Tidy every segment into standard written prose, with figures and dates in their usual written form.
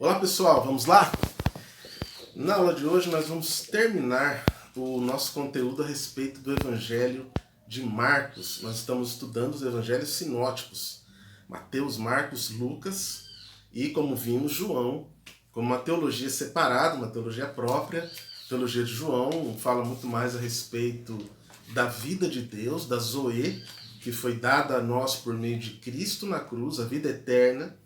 Olá pessoal, vamos lá? Na aula de hoje nós vamos terminar o nosso conteúdo a respeito do Evangelho de Marcos. Nós estamos estudando os Evangelhos sinóticos, Mateus, Marcos, Lucas e, como vimos, João, como uma teologia separada, uma teologia própria. A teologia de João fala muito mais a respeito da vida de Deus, da Zoe, que foi dada a nós por meio de Cristo na cruz, a vida eterna.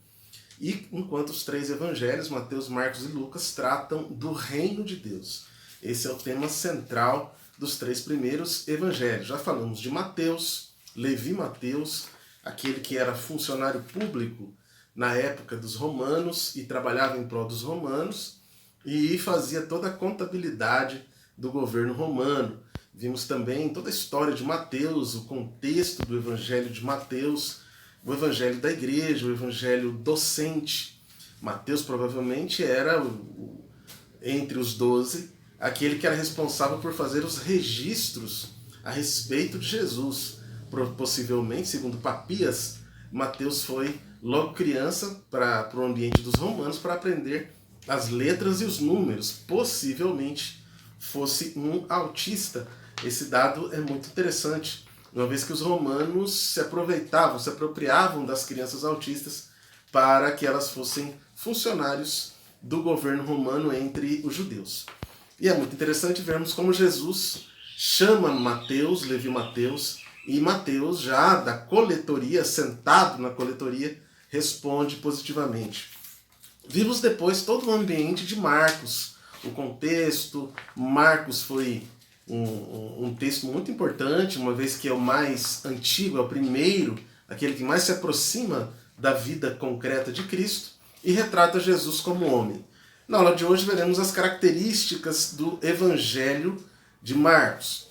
E enquanto os três evangelhos, Mateus, Marcos e Lucas, tratam do reino de Deus. Esse é o tema central dos três primeiros evangelhos. Já falamos de Mateus, Levi Mateus, aquele que era funcionário público na época dos romanos e trabalhava em prol dos romanos e fazia toda a contabilidade do governo romano. Vimos também toda a história de Mateus, o contexto do evangelho de Mateus, o evangelho da igreja, o evangelho docente. Mateus provavelmente era, entre os 12, aquele que era responsável por fazer os registros a respeito de Jesus. Possivelmente, segundo Papias, Mateus foi logo criança para o ambiente dos romanos para aprender as letras e os números. Possivelmente fosse um autista. Esse dado é muito interessante, uma vez que os romanos se aproveitavam, se apropriavam das crianças autistas para que elas fossem funcionários do governo romano entre os judeus. E é muito interessante vermos como Jesus chama Mateus, Levi Mateus, e Mateus, já da coletoria, sentado na coletoria, responde positivamente. Vimos depois todo o ambiente de Marcos, o contexto. Marcos foi um texto muito importante, uma vez que é o mais antigo, é o primeiro, aquele que mais se aproxima da vida concreta de Cristo e retrata Jesus como homem. Na aula de hoje veremos as características do Evangelho de Marcos.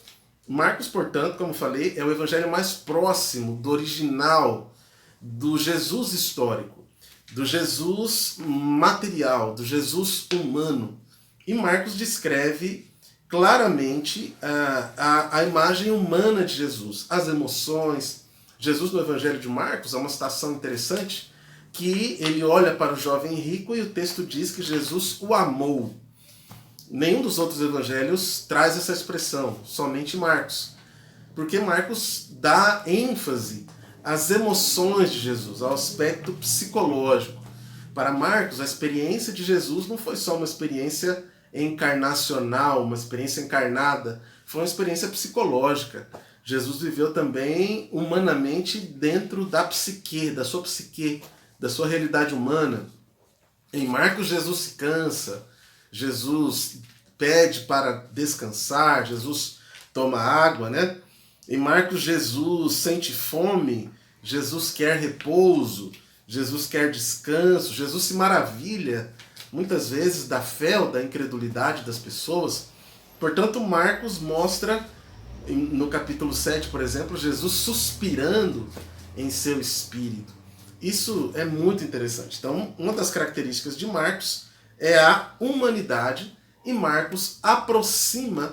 Marcos, portanto, como falei, é o evangelho mais próximo do original, do Jesus histórico, do Jesus material, do Jesus humano. E Marcos descreve claramente a imagem humana de Jesus, as emoções. Jesus no Evangelho de Marcos é uma citação interessante, que ele olha para o jovem rico e o texto diz que Jesus o amou. Nenhum dos outros evangelhos traz essa expressão, somente Marcos. Porque Marcos dá ênfase às emoções de Jesus, ao aspecto psicológico. Para Marcos, a experiência de Jesus não foi só uma experiência encarnacional, uma experiência encarnada, foi uma experiência psicológica. Jesus viveu também humanamente dentro da psique, da sua realidade humana. Em Marcos, Jesus se cansa, Jesus pede para descansar, Jesus toma água, né? Em Marcos, Jesus sente fome, Jesus quer repouso, Jesus quer descanso, Jesus se maravilha muitas vezes da fé ou da incredulidade das pessoas. Portanto, Marcos mostra, no capítulo 7, por exemplo, Jesus suspirando em seu espírito. Isso é muito interessante. Então, uma das características de Marcos é a humanidade, e Marcos aproxima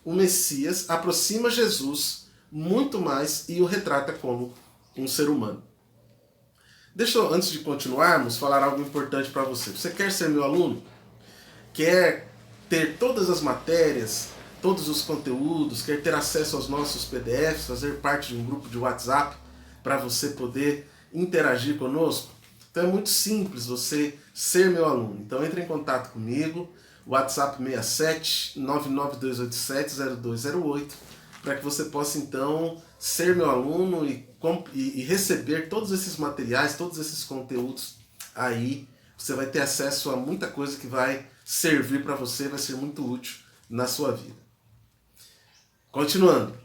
o Messias, aproxima Jesus muito mais e o retrata como um ser humano. Deixa eu, antes de continuarmos, falar algo importante para você. Você quer ser meu aluno? Quer ter todas as matérias, todos os conteúdos, quer ter acesso aos nossos PDFs, fazer parte de um grupo de WhatsApp para você poder interagir conosco? Então é muito simples você ser meu aluno. Então entre em contato comigo, WhatsApp 67 992870208, para que você possa então ser meu aluno e receber todos esses materiais, todos esses conteúdos aí. Você vai ter acesso a muita coisa que vai servir para você, vai ser muito útil na sua vida. Continuando.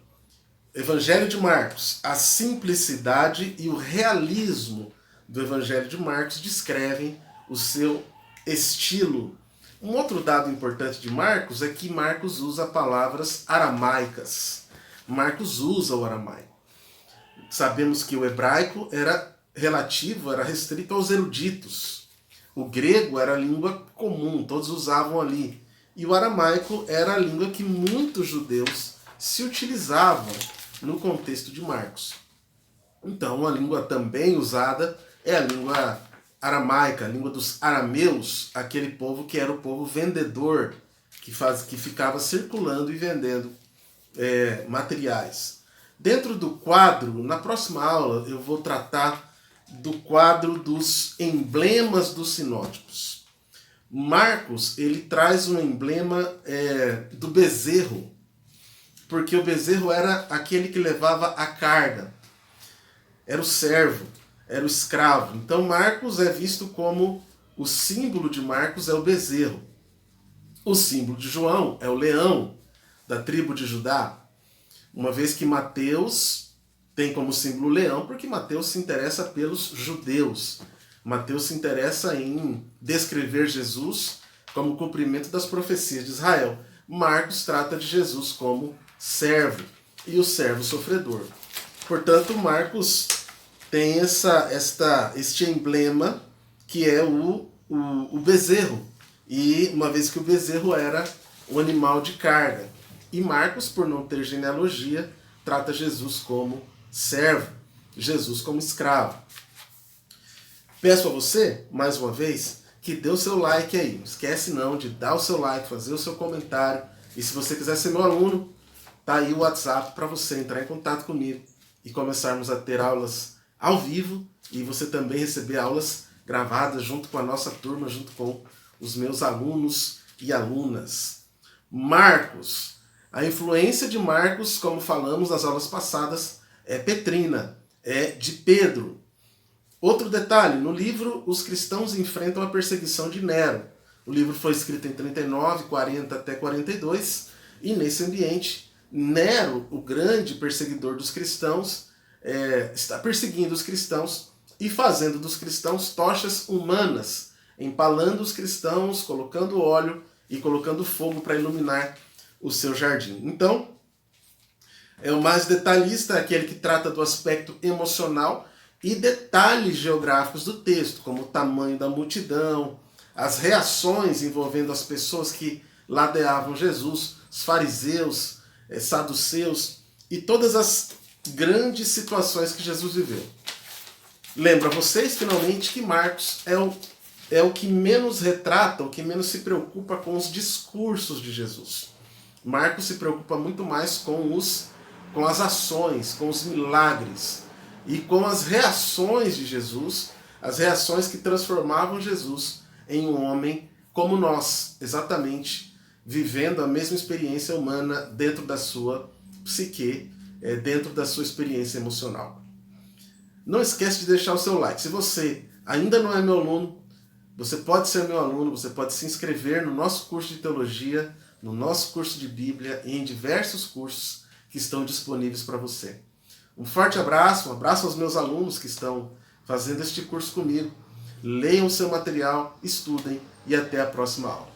Evangelho de Marcos. A simplicidade e o realismo do Evangelho de Marcos descrevem o seu estilo. Um outro dado importante de Marcos é que Marcos usa palavras aramaicas. Marcos usa o aramaico. Sabemos que o hebraico era relativo, era restrito aos eruditos. O grego era a língua comum, todos usavam ali. E o aramaico era a língua que muitos judeus se utilizavam no contexto de Marcos. Então, a língua também usada é a língua aramaica, a língua dos arameus, aquele povo que era o povo vendedor, que ficava circulando e vendendo materiais. Dentro do quadro, na próxima aula eu vou tratar do quadro dos emblemas dos sinóticos. Marcos, ele traz um emblema do bezerro, porque o bezerro era aquele que levava a carga, era o servo, era o escravo. Então Marcos é visto como, o símbolo de Marcos é o bezerro. O símbolo de João é o leão da tribo de Judá, uma vez que Mateus tem como símbolo o leão, porque Mateus se interessa pelos judeus. Mateus se interessa em descrever Jesus como cumprimento das profecias de Israel. Marcos trata de Jesus como servo, e o servo sofredor. Portanto, Marcos tem este emblema que é o bezerro. E uma vez que o bezerro era um animal de carga. E Marcos, por não ter genealogia, trata Jesus como servo, Jesus como escravo. Peço a você, mais uma vez, que dê o seu like aí. Não esquece não de dar o seu like, fazer o seu comentário. E se você quiser ser meu aluno, tá aí o WhatsApp para você entrar em contato comigo e começarmos a ter aulas ao vivo e você também receber aulas gravadas junto com a nossa turma, junto com os meus alunos e alunas. Marcos. A influência de Marcos, como falamos nas aulas passadas, é petrina, é de Pedro. Outro detalhe, no livro os cristãos enfrentam a perseguição de Nero. O livro foi escrito em 39, 40 até 42, e nesse ambiente, Nero, o grande perseguidor dos cristãos, está perseguindo os cristãos e fazendo dos cristãos tochas humanas, empalando os cristãos, colocando óleo e colocando fogo para iluminar o seu jardim. Então, o mais detalhista é aquele que trata do aspecto emocional e detalhes geográficos do texto, como o tamanho da multidão, as reações envolvendo as pessoas que ladeavam Jesus, os fariseus, saduceus e todas as grandes situações que Jesus viveu. Lembro a vocês, finalmente, que Marcos é o que menos retrata, o que menos se preocupa com os discursos de Jesus. Marcos se preocupa muito mais com as ações, com os milagres e com as reações de Jesus, as reações que transformavam Jesus em um homem como nós, exatamente, vivendo a mesma experiência humana dentro da sua psique, dentro da sua experiência emocional. Não esquece de deixar o seu like. Se você ainda não é meu aluno, você pode ser meu aluno, você pode se inscrever no nosso curso de teologia, no nosso curso de Bíblia e em diversos cursos que estão disponíveis para você. Um forte abraço, um abraço aos meus alunos que estão fazendo este curso comigo. Leiam o seu material, estudem e até a próxima aula.